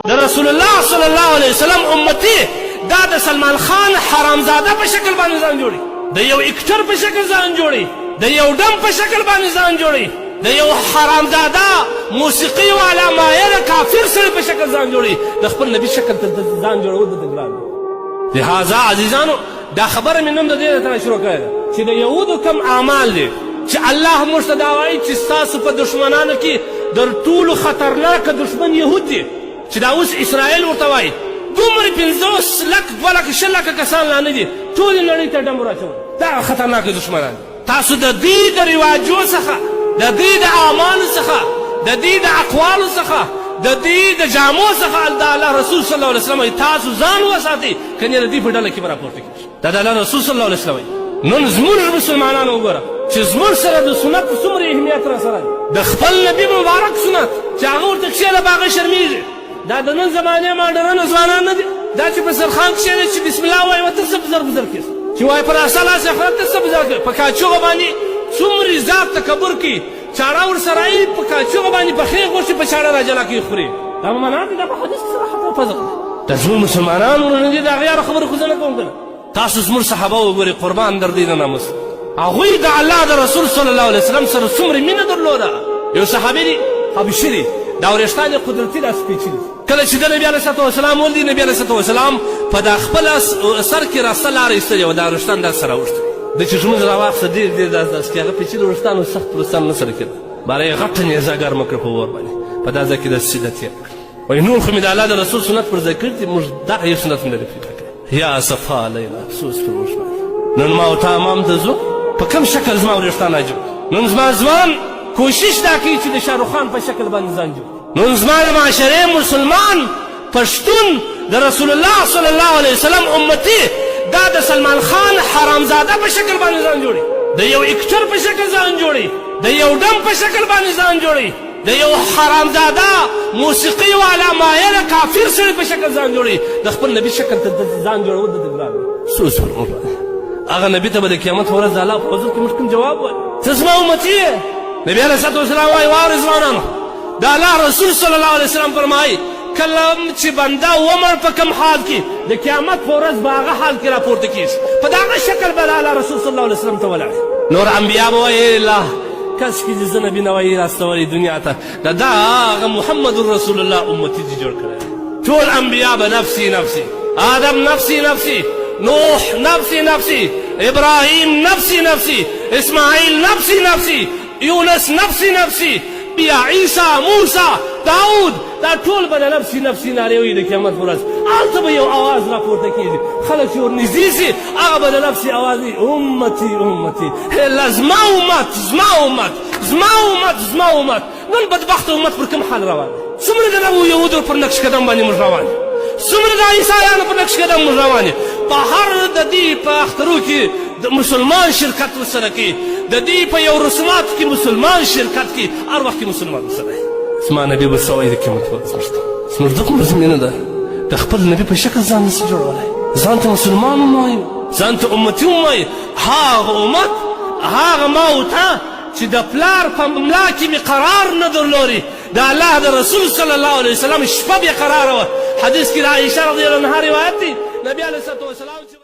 د رسول الله صلی الله علیه وسلم امتی دا د سلمان خان حرامزاده په شکل باندې ځان جوړي، د یو اکټر په شکل ځان جوړي، د یو ډم په شکل باندې ځان جوړي، د یو حرامزاده موسیقي والا مایل کافر سره په شکل ځان جوړي، د خپل نبی شکل ته ځان جوړول د ګران دي. لهذا عزیزانو دا خبره مې نن د دې لپاره شروع کړې ده چې د یهودو کم اعمال دي چې الله موږ ته دا وایي چې ستاسو په دشمنانو کې در ټولو خطرناکه دشمن یهود دي، چې دا اوس اسرائیل ورته وایي دومره 50 لک 2 لک 6 لک کسان لا نه دي ټولې نړۍ ته ډم راچول، دا خطرناکه دشمنان دي. تاسو د دې د رواجو څخه، د دې د اعمالو څخه، د دې د اقوالو څخه، د دې د جامو څخه د الله رسول صلی الله علیه وسلم تاسو ځان وساتئ، کنې د دې په ډله کې به راپورته کېږي. دا د الله رسول صلی الله علیه وسلم نن زموږ مسلمانانو وګوره چې زموږ سره د سنت څومره اهمیت را سره دی، د خپل نبي مبارک سنت چې هغه ورته کښېنه په هغه شرمېږي. دا د نن زمانې ماډرن ځوانان نه دي، دا چې په سرخان کښېنه چې بسم الله وایي ورته څه بزر بزر کېږي، چې وایي پر اصل هسې آخرت ته څه بزر کېږي، په کاچوغه باندې څومره ذات تکبر کوي، چاړه ورسره یي په کاچوغه باندې پخې غوښې په چاړه راجلا کوي خوري. دا ممنوعات دي، دا په حدیث کې صراحت الفظ دی. دا زموږ مسلمانان ورونه دي، د هغې هره خبره خو زه نه کوم که نه. تاسو زموږ صحابه وګورئ، قربان در دی د ناموس، هغوی د الله د رسول صلی الله علیه وسلم سره څومره مینه درلوده. یو صحابي دی حبشي دی، دا وریښتان یې قدرتي دا سپېڅلي، کله چې د نبي علیه صلات وسلام ولدي، نبي علیه صلات وسلام په دا خپل سر کې راسته لاره ایستلې وه، دا وریښتان داسې راوښتل د چې زموږ راواخېسته ډېر ډېر داسې کې هغه پېچلي وریښتان سخت وریښتان نه سره کېده، باره یې غټه نیزه ګرمه کړه په اور باندې، په دا ځای کې داسې سیده تېر کړه. وایي نور خو مې د الله د رسول سنت پر ځای کړي دي، موږ دغه یو سنت مې لرې پیدا کړی. یا صفا لیله افسوس پر موږ باندې نن ما او تا امام ته ځو، په کوم شکل زما وریښتان عجب. نن زما ځوان کوشش دا کوي چې د شاهرخ خان په شکل باندې ځان جوړ. نن زما د معاشرې مسلمان پښتون د رسول الله صلی الله علیه وسلم امتی دا د سلمان خان حرامزاده په شکل باندې ځان جوړي، د یو اکټر په شکل ځان جوړي، د یو ډم په شکل باندې ځان جوړي، د یو حرامزاده موسیقي والا مایل کافر سره په شکل ځان جوړي، د خپل نبي شکل ته ځان جوړول د ګران دي. افسوس پر موږ باندې هغه نبي ته به د قیامت په ورځ د الله په حضور کې موږ کوم جواب وایو؟ ته زما امتي یې. نبي علیه صلات وسلام وایي واورئ ځوانانو، د الله رسول صلی الله علیه وسلم فرمایي کله چې بنده ومړ په کوم حال کې د قیامت په ورځ به هغه حال کې راپورته کېږي، په دغه شکل به د الله رسول صلی الله علیه وسلم ته ولاړ. نور انبیا به وایي الله کس کې زه نبي نه وایي راستولی دنیا ته، دا هغه محمد رسول الله امتي دې جوړ کړی. ټول انبیا به نفسي نفسي، آدم نفسي نفسي، نوح نفسي نفسي، ابراهیم نفسي نفسي، اسماعیل نفسي نفسي، یونس نفسي نفسي، بیا عیسی، موسی، داود، دا ټول به د نفسي نفسي نارې وایي د قیامت په ورځ. هلته به یو اواز راپورته کېږي، خلک چې ورنږدې سي هغه به د نفسي اواز وي امتي امتي، هله زما امت زما امت زما امت زما امت. نن بدبخته امت پر کوم حال روان دی؟ څومره د دغو یهودو پر نقش قدم باندې موږ روان یو، څومره د عیسایانو پر نقش قدم موږ روان یو. په هر د دې په اخترو کې د مسلمان شرکت ورسره کوي، د دې په یو رسوماتو کې مسلمان شرکت کوي، هر وخت کې مسلمان ورسره وي. زما نبي به څه وایي د قیامت په ورځ موږ ته؟ زموږ دغومره مینه ده، د خپل نبي په شکل ځان نشي جوړولی، ځان ته مسلمان ووایو، ځان ته امتي ووایو. هغه امت، هغه ما او تا چې د پلار په ملا کې مې قرار نه درلوري، د الله د رسول صلی الله علیه وسلم شپه بې قراره وه. حدیث کې د عایشه رضی الله عنها روایت دی، نبي علیه الصلات وسلام